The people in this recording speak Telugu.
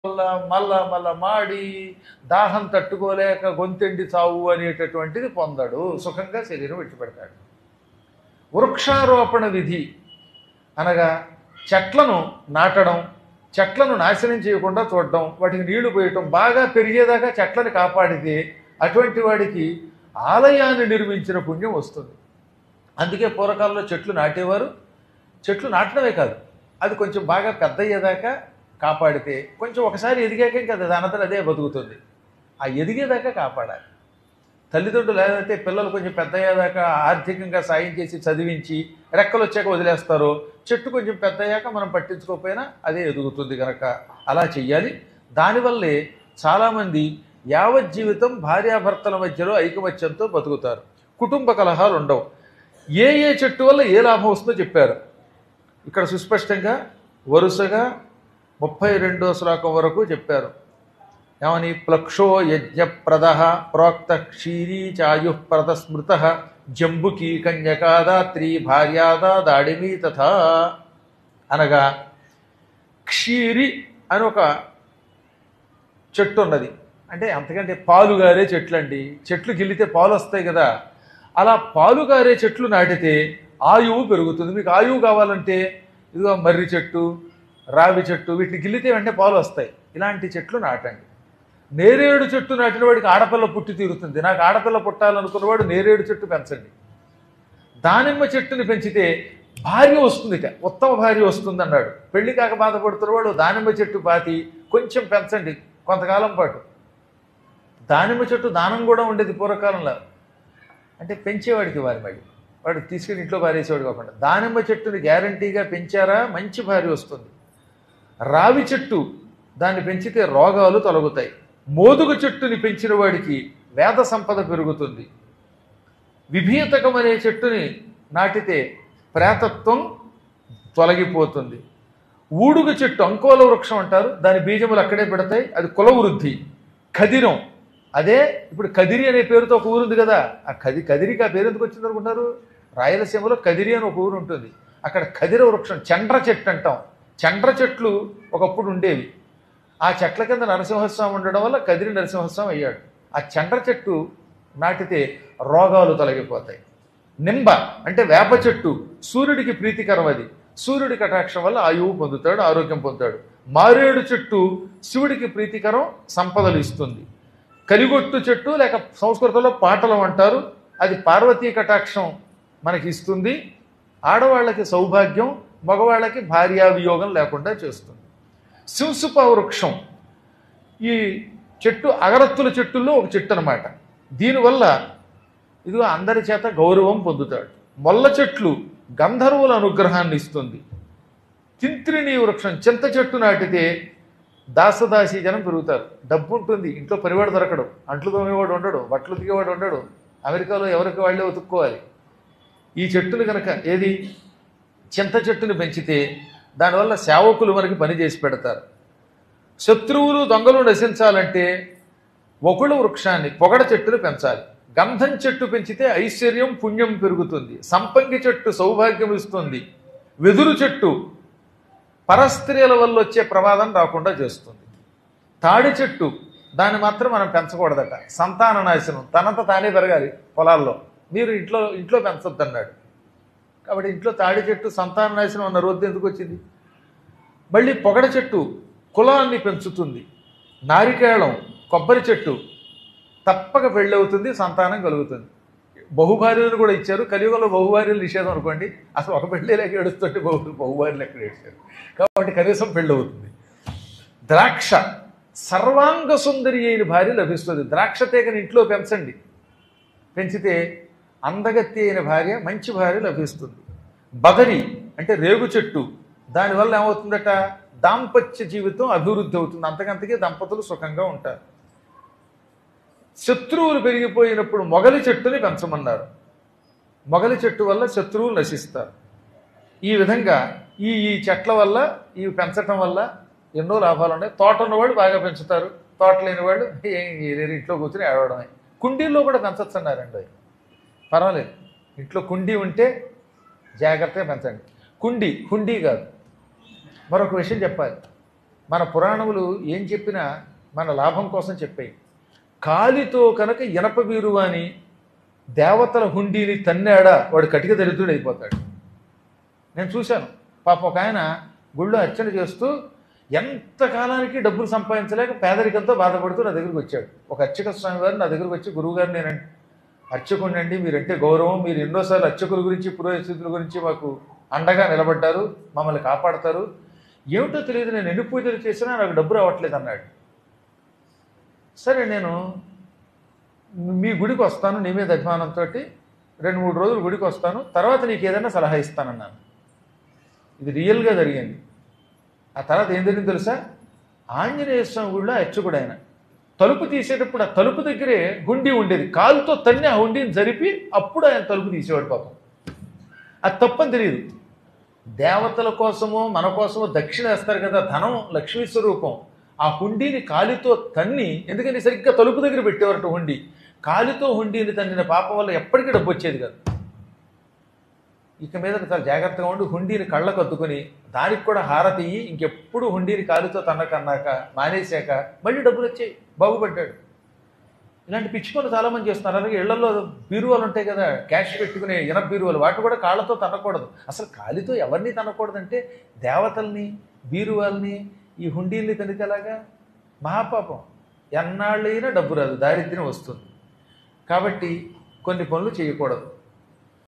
వల్ల మళ్ళా మళ్ళా మాడి దాహం తట్టుకోలేక గొంతెండి చావు అనేటటువంటిది పొందడు, సుఖంగా శరీరం విడిచిపెడతాడు. వృక్షారోపణ విధి అనగా చెట్లను నాటడం, చెట్లను నాశనం చేయకుండా చూడడం, వాటికి నీళ్లు పోయటం, బాగా పెరిగేదాకా చెట్లను కాపాడితే అటువంటి వాడికి ఆలయాన్ని నిర్మించిన పుణ్యం వస్తుంది. అందుకే పూర్వకాలంలో చెట్లు నాటేవారు. చెట్లు నాటడమే కాదు, అది కొంచెం బాగా పెద్ద అయ్యేదాకా కాపాడితే కొంచెం ఒకసారి ఎదిగాక ఇంకా దానంతరం అదే బతుకుతుంది. ఆ ఎదిగేదాకా కాపాడాలి. తల్లిదండ్రులు ఏదైతే పిల్లలు కొంచెం పెద్ద అయ్యేదాకా ఆర్థికంగా సాయం చేసి చదివించి రెక్కలు వచ్చాక వదిలేస్తారో, చెట్టు కొంచెం పెద్ద అయ్యాక మనం పట్టించుకోకపోయినా అదే ఎదుగుతుంది కనుక అలా చెయ్యాలి. దానివల్లే చాలామంది యావజ్జీవితం భార్యాభర్తల మధ్యలో ఐకమత్యంతో బతుకుతారు, కుటుంబ కలహాలు ఉండవు. ఏ ఏ చెట్టు వల్ల ఏ లాభం వస్తుందో చెప్పారు ఇక్కడ సుస్పష్టంగా. వరుసగా 32వ శ్లోకం వరకు చెప్పారు. ఏమని? ప్లక్షో యజ్ఞప్రద ప్రోక్త క్షీరీ చాయుఃప్రద స్మృత జంబుకీ కన్యకాదాత్రి భార్యాదా దాడిమీ తథా. అనగా క్షీరి అని ఒక చెట్టు ఉన్నది. అంటే అంతకంటే పాలుగారే చెట్లు అండి. చెట్లు గిల్లితే పాలు వస్తాయి కదా, అలా పాలుగారే చెట్లు నాటితే ఆయువు పెరుగుతుంది. మీకు ఆయువు కావాలంటే ఇదిగో మర్రి చెట్టు, రావి చెట్టు, వీటిని గిల్లితే వెంటనే పాలు వస్తాయి. ఇలాంటి చెట్లు నాటండి. నేరేడు చెట్టు నాటిన వాడికి ఆడపిల్ల పుట్టి తీరుతుంది. నాకు ఆడపిల్ల పుట్టాలనుకున్నవాడు నేరేడు చెట్టు పెంచండి. దానిమ్మ చెట్టుని పెంచితే భార్య వస్తుందిట, ఉత్తమ భార్య వస్తుంది అన్నాడు. పెళ్లి కాక బాధపడుతున్నవాడు దానిమ్మ చెట్టు పాతి కొంచెం పెంచండి కొంతకాలం పాటు. దానిమ్మ చెట్టు దానం కూడా ఉండేది పూర్వకాలంలో. అంటే పెంచేవాడికి మళ్ళీ వాడు తీసుకుని ఇంట్లో పారేసేవాడు కాకుండా దానిమ్మ చెట్టుని గ్యారంటీగా పెంచారా మంచి భార్య వస్తుంది. రావి చెట్టు దాన్ని పెంచితే రోగాలు తొలగుతాయి. మోదుగు చెట్టుని పెంచిన వాడికి వేద సంపద పెరుగుతుంది. విభీతకం అనే చెట్టుని నాటితే ప్రేతత్వం తొలగిపోతుంది. ఊడుగు చెట్టు అంకోల వృక్షం అంటారు, దాని బీజములు అక్కడే పెడతాయి, అది కులవృద్ధి. ఖదిరం, అదే ఇప్పుడు కదిరి అనే పేరుతో ఒక ఊరుంది కదా, ఆ కదిరికి ఆ పేరు ఎందుకు వచ్చింది అనుకుంటారు? రాయలసీమలో కదిరి అని ఒక ఊరు ఉంటుంది, అక్కడ ఖదిర వృక్షం. చండ్ర చెట్టు అంటాం. చండ్ర చెట్లు ఒకప్పుడు ఉండేవి. ఆ చెట్ల కింద నరసింహస్వామి ఉండడం వల్ల కదిరి నరసింహస్వామి అయ్యాడు. ఆ చండ్ర చెట్టు నాటితే రోగాలు తొలగిపోతాయి. నింబ అంటే వేప చెట్టు, సూర్యుడికి ప్రీతికరం. అది సూర్యుడి కటాక్షం వల్ల ఆయువు పొందుతాడు, ఆరోగ్యం పొందుతాడు. మారేడు చెట్టు శివుడికి ప్రీతికరం, సంపదలు ఇస్తుంది. కలిగొట్టు చెట్టు లేక సంస్కృతంలో పాటలం అంటారు, అది పార్వతీ కటాక్షం మనకి ఇస్తుంది. ఆడవాళ్ళకి సౌభాగ్యం, మగవాళ్ళకి భార్యా వియోగం లేకుండా చేస్తుంది. శింసుప వృక్షం ఈ చెట్టు అగరత్తుల చెట్టుల్లో ఒక చెట్టు అనమాట. దీనివల్ల ఇదిగో అందరి చేత గౌరవం పొందుతాడు. మొల్ల చెట్లు గంధర్వుల అనుగ్రహాన్ని ఇస్తుంది. తింత్రిణీ వృక్షం చింత చెట్టు నాటితే దాసదాసీ జనం పెరుగుతారు. డబ్బు ఉంటుంది, ఇంట్లో పరివాడు దొరకడు, అంట్లు తోమేవాడు ఉండడు, బట్టలు ఉతికేవాడు ఉండడు. అమెరికాలో ఎవరికి వాళ్ళే ఉతుక్కోవాలి. ఈ చెట్టుని కనుక ఏది చింత చెట్టుని పెంచితే దానివల్ల సేవకులు మనకి పని చేసి పెడతారు. శత్రువులు దొంగలు నశించాలంటే వకుళ వృక్షాన్ని పొగడ చెట్టును పెంచాలి. గంధం చెట్టు పెంచితే ఐశ్వర్యం పుణ్యం పెరుగుతుంది. సంపంగి చెట్టు సౌభాగ్యం ఇస్తుంది. వెదురు చెట్టు పరస్త్రీల వల్ల వచ్చే ప్రమాదం రాకుండా చేస్తుంది. తాడి చెట్టు దాన్ని మాత్రం మనం పెంచకూడదట, సంతాన నాశనం, తనంత తానే పెరగాలి పొలాల్లో. మీరు ఇంట్లో పెంచొద్దన్నాడు. కాబట్టి ఇంట్లో తాడి చెట్టు సంతాన నాశనం అన్న రోజు ఎందుకు వచ్చింది? మళ్ళీ పొగడ చెట్టు కులాన్ని పెంచుతుంది. నారికేళం కొబ్బరి చెట్టు తప్పక పెళ్ళవుతుంది, సంతానం కలుగుతుంది. బహుభార్యలు కూడా ఇచ్చారు. కలియుగంలో బహుభార్యలు నిషేధం అనుకోండి, అసలు ఒక పెళ్ళి లేక ఏడుస్తుంటే బహుభార్యలు ఎక్కడ ఏడ్చారు. కాబట్టి కనీసం పెళ్ళవుతుంది. ద్రాక్ష సర్వాంగ సుందరి అయిన భార్య లభిస్తుంది. ద్రాక్ష తీగని ఇంట్లో పెంచండి, పెంచితే అందగత్తి అయిన భార్య, మంచి భార్య లభిస్తుంది. బదరి అంటే రేగు చెట్టు, దానివల్ల ఏమవుతుందట? దాంపత్య జీవితం అభివృద్ధి అవుతుంది. అంతకంతకీ దంపతులు సుఖంగా ఉంటారు. శత్రువులు పెరిగిపోయినప్పుడు మొగలి చెట్టుని పెంచమన్నారు. మొగలి చెట్టు వల్ల శత్రువులు నశిస్తారు. ఈ విధంగా ఈ చెట్ల వల్ల, ఇవి పెంచటం వల్ల ఎన్నో లాభాలు ఉన్నాయి. తోట ఉన్నవాళ్ళు బాగా పెంచుతారు, తోట లేని వాళ్ళు ఇంట్లో కూర్చొని ఏడవడమే. కుండీల్లో కూడా పెంచచ్చు అన్నారండి. పర్వాలేదు, ఇంట్లో కుండీ ఉంటే జాగ్రత్తగా పెంచండి. హుండీ కాదు. మరొక విషయం చెప్పాలి. మన పురాణములు ఏం చెప్పినా మన లాభం కోసం చెప్పాయి. కాలితో కనుక ఇనప వీరువాని దేవతల హుండీని తన్నాడా వాడు కటిక దరిద్రుడు అయిపోతాడు. నేను చూశాను. పాప ఒక ఆయన గుళ్ళో అర్చన చేస్తూ ఎంతకాలానికి డబ్బులు సంపాదించలేక పేదరికంతో బాధపడుతూ నా దగ్గరికి వచ్చాడు. ఒక అర్చక స్వామి వారు నా దగ్గరికి వచ్చి, గురువుగారు నేనండి అర్చకుడినండి, మీరంటే గౌరవం, మీరు ఎన్నోసార్లు అర్చకుల గురించి పురోహితుల గురించి మాకు అండగా నిలబడ్డారు, మమ్మల్ని కాపాడతారు, ఏమిటో తెలియదు నేను ఎన్ని పూజలు చేసినా నాకు డబ్బు రావట్లేదు అన్నాడు. సరే నేను మీ గుడికి వస్తాను, నీ మీద అభిమానంతో 2-3 రోజులు గుడికి వస్తాను, తర్వాత నీకు ఏదైనా సలహా ఇస్తానన్నాను. ఇది రియల్గా జరిగింది. ఆ తర్వాత ఏం జరిగింది తెలుసా? ఆంజనేయ స్వామి గుడిలో అర్చకుడు ఆయన తలుపు తీసేటప్పుడు ఆ తలుపు దగ్గరే హుండీ ఉండేది. కాలుతో తన్ని ఆ హుండీని జరిపి అప్పుడు ఆయన తలుపు తీసేవాడు. పాపం అది తప్పని తెలియదు. దేవతల కోసమో మన కోసమో దక్షిణ వేస్తారు కదా, ధనం లక్ష్మీ స్వరూపం. ఆ హుండీని కాలితో తన్ని, ఎందుకని సరిగ్గా తలుపు దగ్గర పెట్టేవారట హుండీ. కాలితో హుండీని తన్నిన పాపం వల్ల ఎప్పటికీ డబ్బు వచ్చేది కాదు. ఇక మీద చాలా జాగ్రత్తగా ఉండి హుండీని కళ్ళకు అద్దుకొని దానికి కూడా హారతి ఇంకెప్పుడు హుండీని కాలుతో తన్నకన్నాక మానేశాక మళ్ళీ డబ్బులు వచ్చాయి, బాగుపడ్డాడు. ఇలాంటి పిచ్చి పనులు చాలామంది చేస్తున్నారు. అలాగే ఇళ్లలో బీరువాలు ఉంటాయి కదా, క్యాష్ పెట్టుకునే ఇనప బీరువాలు, వాటిని కూడా కాళ్ళతో తన్నకూడదు. అసలు కాలితో ఎవరిని తన్నకూడదంటే దేవతల్ని, బీరువాల్ని, ఈ హుండీల్ని తనితే ఎలాగా? మహాపాపం. ఎన్నాళ్ళైనా డబ్బు రాదు, దారిద్ర్యం వస్తుంది. కాబట్టి కొన్ని పనులు చేయకూడదు.